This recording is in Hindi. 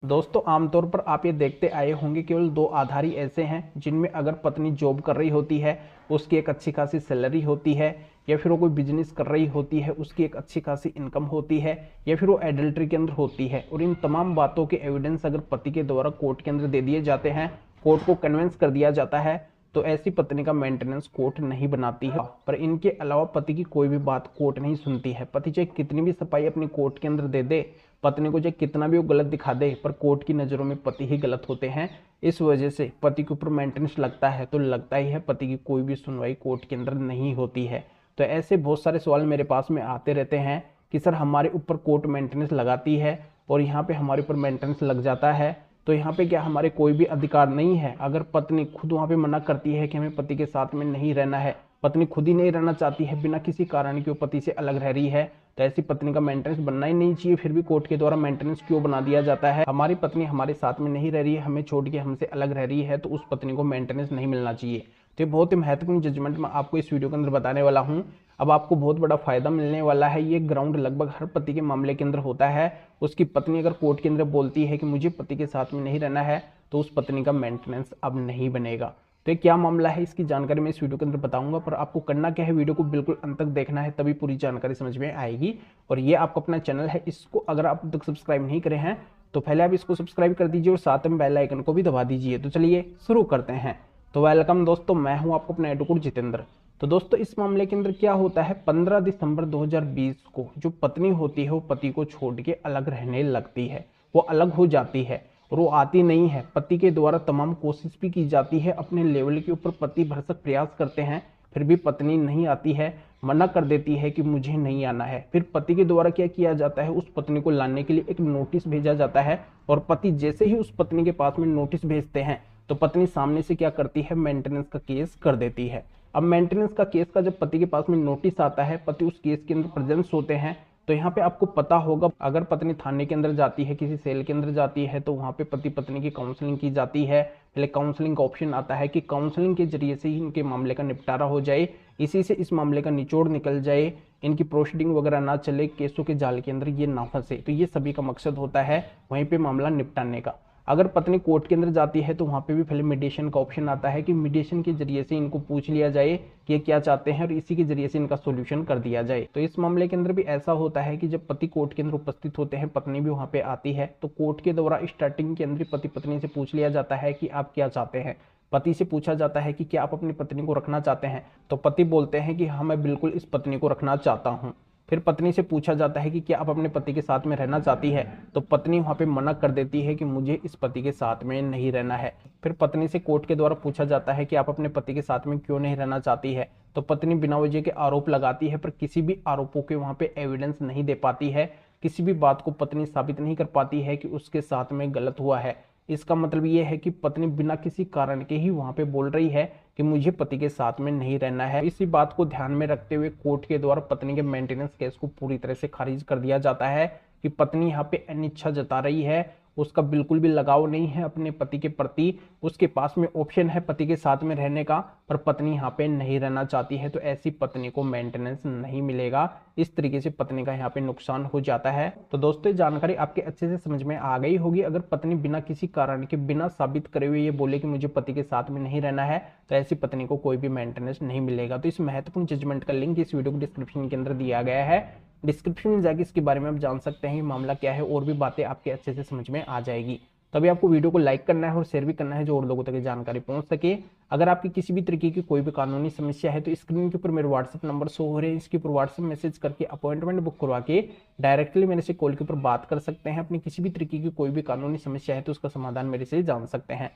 दोस्तों आमतौर पर आप ये देखते आए होंगे केवल दो आधार ही ऐसे हैं जिनमें अगर पत्नी जॉब कर रही होती है, उसकी एक अच्छी खासी सैलरी होती है, या फिर वो कोई बिजनेस कर रही होती है, उसकी एक अच्छी खासी इनकम होती है, या फिर वो एडल्ट्री के अंदर होती है। और इन तमाम बातों के एविडेंस अगर पति के द्वारा कोर्ट के अंदर दे दिए जाते हैं, कोर्ट को कन्विंस कर दिया जाता है, तो ऐसी पत्नी का मेंटेनेंस कोर्ट नहीं बनाती है। पर इनके अलावा पति की कोई भी बात कोर्ट नहीं सुनती है। पति चाहे कितनी भी सफाई अपनी कोर्ट के अंदर दे दे, पत्नी को चाहे कितना भी वो गलत दिखा दे, पर कोर्ट की नज़रों में पति ही गलत होते हैं। इस वजह से पति के ऊपर मेंटेनेंस लगता है तो लगता ही है, पति की कोई भी सुनवाई कोर्ट के अंदर नहीं होती है। तो ऐसे बहुत सारे सवाल मेरे पास में आते रहते हैं कि सर हमारे ऊपर कोर्ट मेंटेनेंस लगाती है और यहाँ पे हमारे ऊपर मेंटेनेंस लग जाता है, तो यहाँ पे क्या हमारे कोई भी अधिकार नहीं है? अगर पत्नी खुद वहाँ पे मना करती है कि हमें पति के साथ में नहीं रहना है, पत्नी खुद ही नहीं रहना चाहती है, बिना किसी कारण के वो पति से अलग रह रही है, तो ऐसी पत्नी का मेंटेनेंस बनना ही नहीं चाहिए। फिर भी कोर्ट के द्वारा मेंटेनेंस क्यों बना दिया जाता है? हमारी पत्नी हमारे साथ में नहीं रह रही है, हमें छोड़ के हमसे अलग रह रही है, तो उस पत्नी को मेंटेनेंस नहीं मिलना चाहिए। तो ये बहुत ही महत्वपूर्ण जजमेंट मैं आपको इस वीडियो के अंदर बताने वाला हूँ। अब आपको बहुत बड़ा फायदा मिलने वाला है। ये ग्राउंड लगभग हर पति के मामले के अंदर होता है। उसकी पत्नी अगर कोर्ट के अंदर बोलती है कि मुझे पति के साथ में नहीं रहना है, तो उस पत्नी का मेंटेनेंस अब नहीं बनेगा। तो ये क्या मामला है, इसकी जानकारी मैं इस वीडियो के अंदर बताऊंगा। पर आपको करना क्या है, वीडियो को बिल्कुल अंत तक देखना है, तभी पूरी जानकारी समझ में आएगी। और ये आपका अपना चैनल है, इसको अगर आप अब तक सब्सक्राइब नहीं करे हैं तो पहले आप इसको सब्सक्राइब कर दीजिए और साथ में बेल आइकन को भी दबा दीजिए। तो चलिए शुरू करते हैं। तो वेलकम दोस्तों, मैं हूं आपको अपना एडवोकेट जितेंद्र। तो दोस्तों इस मामले के अंदर क्या होता है, 15 दिसंबर 2020 को जो पत्नी होती है वो पति को छोड़ के अलग रहने लगती है, वो अलग हो जाती है और वो आती नहीं है। पति के द्वारा तमाम कोशिश भी की जाती है, अपने लेवल के ऊपर पति भरसक प्रयास करते हैं, फिर भी पत्नी नहीं आती है, मना कर देती है कि मुझे नहीं आना है। फिर पति के द्वारा क्या किया जाता है, उस पत्नी को लाने के लिए एक नोटिस भेजा जाता है, और पति जैसे ही उस पत्नी के पास में नोटिस भेजते हैं तो पत्नी सामने से क्या करती है, मेंटेनेंस का केस कर देती है। अब मेंटेनेंस का केस का जब पति के पास में नोटिस आता है, पति उस केस के अंदर प्रेजेंस होते हैं, तो यहाँ पे आपको पता होगा अगर पत्नी थाने के अंदर जाती है, किसी सेल के अंदर जाती है, तो वहाँ पे पति पत्नी की काउंसलिंग की जाती है। पहले काउंसलिंग का ऑप्शन आता है कि काउंसलिंग के जरिए से ही इनके मामले का निपटारा हो जाए, इसी से इस मामले का निचोड़ निकल जाए, इनकी प्रोसीडिंग वगैरह ना चले, केसों के जाल के अंदर ये ना फंसे। तो ये सभी का मकसद होता है वहीं पे मामला निपटाने का। अगर पत्नी कोर्ट के अंदर जाती है तो वहाँ पे भी पहले मीडिएशन का ऑप्शन आता है कि मीडिएशन के जरिए से इनको पूछ लिया जाए कि ये क्या चाहते हैं और इसी के जरिए से इनका सोल्यूशन कर दिया जाए। तो इस मामले के अंदर भी ऐसा होता है कि जब पति कोर्ट के अंदर उपस्थित होते हैं, पत्नी भी वहाँ पे आती है, तो कोर्ट के द्वारा स्टार्टिंग के अंदर पति पत्नी से पूछ लिया जाता है कि आप क्या चाहते हैं। पति से पूछा जाता है कि क्या आप अपनी पत्नी को रखना चाहते हैं, तो पति बोलते हैं कि हाँ मैं बिल्कुल इस पत्नी को रखना चाहता हूँ। फिर पत्नी से पूछा जाता है कि क्या आप अपने पति के साथ में रहना चाहती है, तो पत्नी वहां पे मना कर देती है कि मुझे इस पति के साथ में नहीं रहना है। फिर पत्नी से कोर्ट के द्वारा पूछा जाता है कि आप अपने पति के साथ में क्यों नहीं रहना चाहती है, तो पत्नी बिना वजह के आरोप लगाती है, पर किसी भी आरोपों के वहां पे एविडेंस नहीं दे पाती है, किसी भी बात को पत्नी साबित नहीं कर पाती है कि उसके साथ में गलत हुआ है। इसका मतलब ये है कि पत्नी बिना किसी कारण के ही वहां पे बोल रही है कि मुझे पति के साथ में नहीं रहना है। इसी बात को ध्यान में रखते हुए कोर्ट के द्वारा पत्नी के मेंटेनेंस केस को पूरी तरह से खारिज कर दिया जाता है कि पत्नी यहाँ पे अनिच्छा जता रही है, उसका बिल्कुल भी लगाव नहीं है अपने पति के प्रति। उसके पास में ऑप्शन है पति के साथ में रहने का, पर पत्नी यहाँ पे नहीं रहना चाहती है, तो ऐसी पत्नी को मेंटेनेंस नहीं मिलेगा। इस तरीके से पत्नी का यहाँ पे नुकसान हो जाता है। तो दोस्तों जानकारी आपके अच्छे से समझ में आ गई होगी। अगर पत्नी बिना किसी कारण के, बिना साबित करे हुए ये बोले कि मुझे पति के साथ में नहीं रहना है, तो ऐसी पत्नी को कोई भी मेंटेनेंस नहीं मिलेगा। तो इस महत्वपूर्ण जजमेंट का लिंक इस वीडियो को डिस्क्रिप्शन के अंदर दिया गया है, डिस्क्रिप्शन में जाके इसके बारे में आप जान सकते हैं मामला क्या है, और भी बातें आपके अच्छे से समझ में आ जाएगी। तभी आपको वीडियो को लाइक करना है और शेयर भी करना है, जो और लोगों तक जानकारी पहुंच सके। अगर आपकी किसी भी तरीके की कोई भी कानूनी समस्या है तो स्क्रीन के ऊपर मेरे व्हाट्सएप नंबर शो हो रहे हैं, इसके ऊपर व्हाट्सएप मैसेज करके अपॉइंटमेंट बुक करवा के डायरेक्टली मेरे से कॉल के ऊपर बात कर सकते हैं। अपनी किसी भी तरीके की कोई भी कानूनी समस्या है तो उसका समाधान मेरे से जान सकते हैं।